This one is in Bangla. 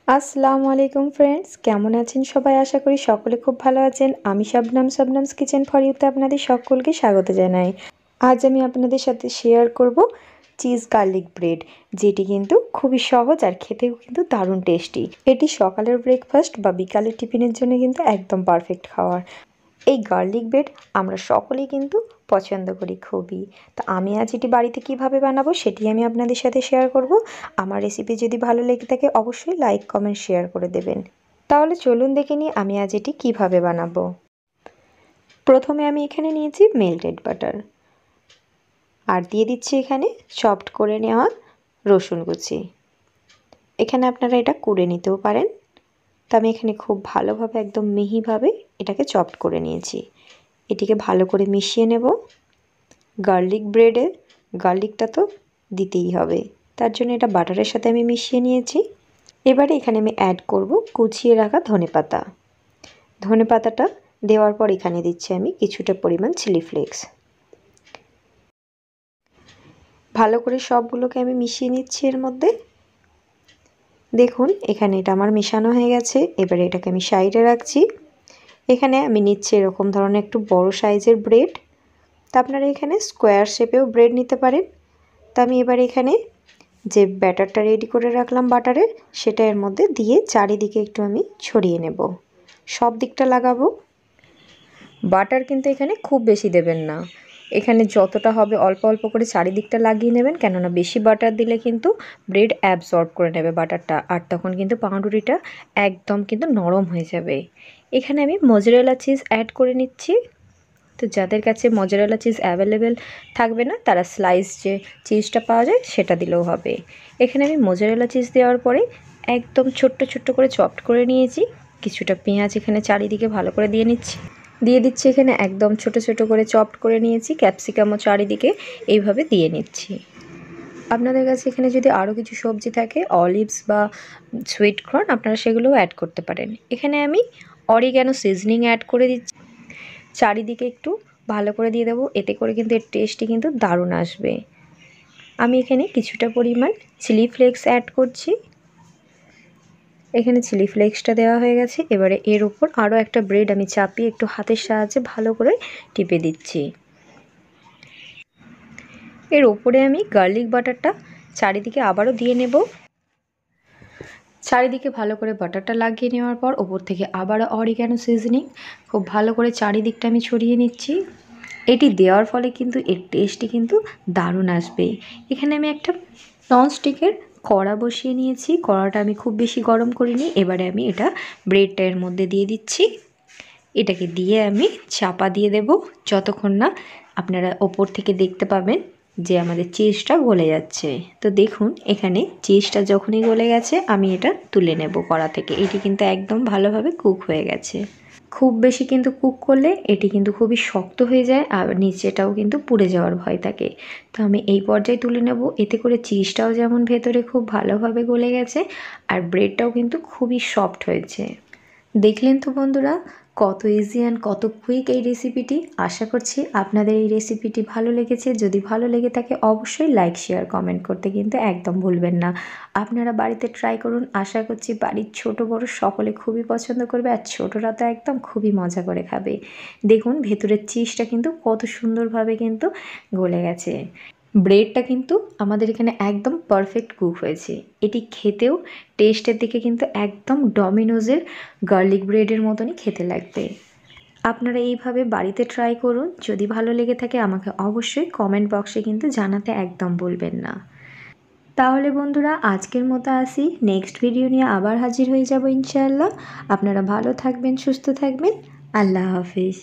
আসসালামু আলাইকুম ফ্রেন্ডস, কেমন আছেন সবাই? আশা করি সকলে খুব ভালো আছেন। আমি শবনমস কিচেন ফর ইউতে আপনাদের সকলকে স্বাগত জানাই। আজ আমি আপনাদের সাথে শেয়ার করব চিজ গার্লিক ব্রেড, যেটি কিন্তু খুবই সহজ আর খেতেও কিন্তু দারুণ টেস্টি। এটি সকালের ব্রেকফাস্ট বা বিকালের টিফিনের জন্য কিন্তু একদম পারফেক্ট খাবার। এই গার্লিক ব্রেড আমরা সকলেই কিন্তু পছন্দ করি খুবই। তো আমি আজ এটি বাড়িতে কিভাবে বানাবো সেটি আমি আপনাদের সাথে শেয়ার করব। আমার রেসিপি যদি ভালো লেগে থাকে অবশ্যই লাইক কমেন্ট শেয়ার করে দেবেন। তাহলে চলুন দেখে নিই আমি আজ এটি কিভাবে বানাবো। প্রথমে আমি এখানে নিয়েছি মেল্টেড বাটার, আর দিয়ে দিচ্ছি এখানে চপড করে নেওয়া রসুন কুচি। এখানে আপনারা এটা কুড়ে নিতেও পারেন। তো আমি এখানে খুব ভালোভাবে একদম মিহিভাবে এটাকে চপড করে নিয়েছি। এটিকে ভালো করে মিশিয়ে নেব। গার্লিক ব্রেডে গার্লিকটা তো দিতেই হবে, তার জন্য এটা বাটারের সাথে আমি মিশিয়ে নিয়েছি। এবারে এখানে আমি অ্যাড করব কুচিয়ে রাখা ধনেপাতা। ধনেপাতাটা দেওয়ার পর এখানে দিচ্ছি আমি কিছুটা পরিমাণ চিলি ফ্লেক্স। ভালো করে সবগুলোকে আমি মিশিয়ে নিচ্ছি এর মধ্যে। দেখুন এখানে এটা আমার মেশানো হয়ে গেছে। এবারে এটাকে আমি সাইডে রাখছি। এখানে আমি নিচ্ছি এরকম ধরনের একটু বড় সাইজের ব্রেড। তা আপনারা এখানে স্কোয়ার শেপেও ব্রেড নিতে পারেন। তা আমি এবার এখানে যে ব্যাটারটা রেডি করে রাখলাম বাটারের, সেটা এর মধ্যে দিয়ে চারিদিকে একটু আমি ছড়িয়ে নেব। সব দিকটা লাগাবো। বাটার কিন্তু এখানে খুব বেশি দেবেন না, এখানে যতটা হবে অল্প অল্প করে চারিদিকটা লাগিয়ে নেবেন, কেননা বেশি বাটার দিলে কিন্তু ব্রেড অ্যাবসর্ব করে নেবে বাটারটা, আর তখন কিন্তু পাউরুটিটা একদম কিন্তু নরম হয়ে যাবে। এখানে আমি মজরেলা চিজ অ্যাড করে নিচ্ছি। তো যাদের কাছে মজরেলা চিজ অ্যাভেলেবেল থাকবে না, তারা স্লাইস যে চিজটা পাওয়া যায় সেটা দিলেও হবে। এখানে আমি মজরেলা চিজ দেওয়ার পরে একদম ছোট্ট ছোট্ট করে চপড করে নিয়েছি। কিছুটা পেঁয়াজ এখানে চারিদিকে ভালো করে দিয়ে দিচ্ছি এখানে একদম ছোট ছোট করে চপড করে নিয়েছি। ক্যাপসিকামও চারিদিকে এইভাবে দিয়ে নিচ্ছি। আপনাদের কাছে এখানে যদি আরও কিছু সবজি থাকে, অলিভস বা সুইট কর্ন, আপনারা সেগুলোও অ্যাড করতে পারেন। এখানে আমি অরিগ্যানো সিজনিং অ্যাড করে দিচ্ছি। চারিদিকে একটু ভালো করে দিয়ে দেবো, এতে করে কিন্তু এর টেস্টটি কিন্তু দারুণ আসবে। আমি এখানে কিছুটা পরিমাণ চিলি ফ্লেক্স অ্যাড করছি। এখানে চিলি ফ্লেক্সটা দেওয়া হয়ে গেছে। এবারে এর উপর আরও একটা ব্রেড আমি চাপিয়ে একটু হাতের সাহায্যে ভালো করে টিপে দিচ্ছি। এর ওপরে আমি গার্লিক বাটারটা চারিদিকে আবারও দিয়ে নেব। চারিদিকে ভালো করে বাটারটা লাগিয়ে নেওয়ার পর ওপর থেকে আবারও অরিগ্যানো সিজনিং খুব ভালো করে চারিদিকটা আমি ছড়িয়ে নিচ্ছি। এটি দেওয়ার ফলে কিন্তু এর টেস্টটি কিন্তু দারুণ আসবে। এখানে আমি একটা ননস্টিকের কড়া বসিয়ে নিয়েছি। কড়াটা আমি খুব বেশি গরম করিনি। এবারে আমি এটা ব্রেডটা এর মধ্যে দিয়ে দিচ্ছি। এটাকে দিয়ে আমি চাপা দিয়ে দেব যতক্ষণ না আপনারা ওপর থেকে দেখতে পাবেন যে আমাদের চিজটা গলে যাচ্ছে। তো দেখুন এখানে চিজটা যখনই গলে গেছে আমি এটা তুলে নেব কড়া থেকে। এটি কিন্তু একদম ভালোভাবে কুক হয়ে গেছে। খুব বেশি কিন্তু কুক করলে এটি কিন্তু খুবই শক্ত হয়ে যায়, আর নিচেটাও কিন্তু পুড়ে যাওয়ার ভয় থাকে। তো আমি এই পর্যায়ে তুলে নেব। এতে করে চিজটাও যেমন ভেতরে খুব ভালোভাবে গলে গেছে, আর ব্রেডটাও কিন্তু খুবই সফট হয়েছে। দেখলেন তো বন্ধুরা কত ইজি অ্যান্ড কত কুইক এই রেসিপিটি। আশা করছি আপনাদের এই রেসিপিটি ভালো লেগেছে। যদি ভালো লেগে থাকে অবশ্যই লাইক শেয়ার কমেন্ট করতে কিন্তু একদম ভুলবেন না। আপনারা বাড়িতে ট্রাই করুন। আশা করছি বাড়ির ছোট বড় সকলে খুবই পছন্দ করবে, আর ছোটরা তো একদম খুবই মজা করে খাবে। দেখুন ভেতরের চিজটা কিন্তু কত সুন্দরভাবে কিন্তু গলে গেছে। ব্রেডটা কিন্তু আমাদের এখানে একদম পারফেক্ট কুক হয়েছে। এটি খেতেও টেস্টের দিকে কিন্তু একদম ডমিনোজের গার্লিক ব্রেডের মতনই খেতে লাগবে। আপনারা এইভাবে বাড়িতে ট্রাই করুন। যদি ভালো লেগে থাকে আমাকে অবশ্যই কমেন্ট বক্সে কিন্তু জানাতে একদম ভুলবেন না। তাহলে বন্ধুরা আজকের মতো আসি। নেক্সট ভিডিও নিয়ে আবার হাজির হয়ে যাব ইনশাআল্লাহ। আপনারা ভালো থাকবেন, সুস্থ থাকবেন। আল্লাহ হাফিজ।